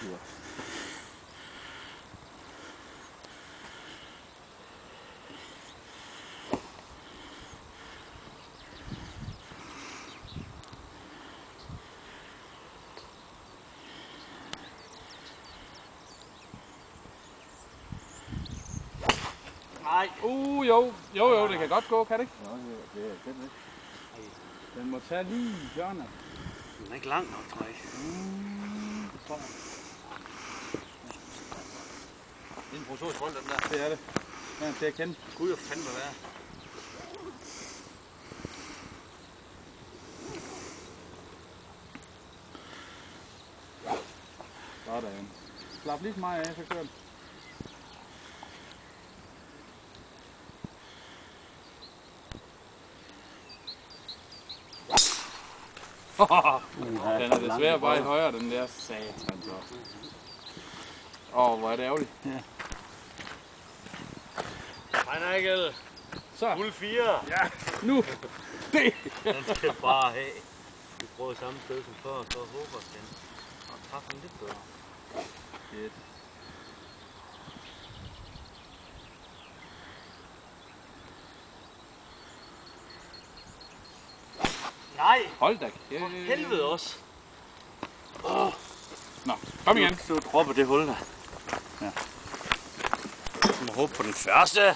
tur. Nej. Jo, det kan godt gå, kan det ikke? Jo, det er fedt, ikke? Den må tage lige hjørnet. Den er ikke lang nok, tror jeg. Det tror jeg. Det er en provisorisk bold, den der. Det er det. Den er til at kende. Gud, hvad fanden det er. Sådan. Slap lige så meget af, så kører den. Den er desværre bare i højre, den der satan så. Hvor er det ærgerligt. Ja. Hej Nigel. Så. Fuld 4. Ja, nu. Det. Den skal bare have. Vi prøver samme sted som før, så håber den. Og træffer den lidt bedre. Fedt. Nej! Hold da. For helvede også. Nå, kom igen. Du dropper det hul der. Ja. Du må håbe på den første.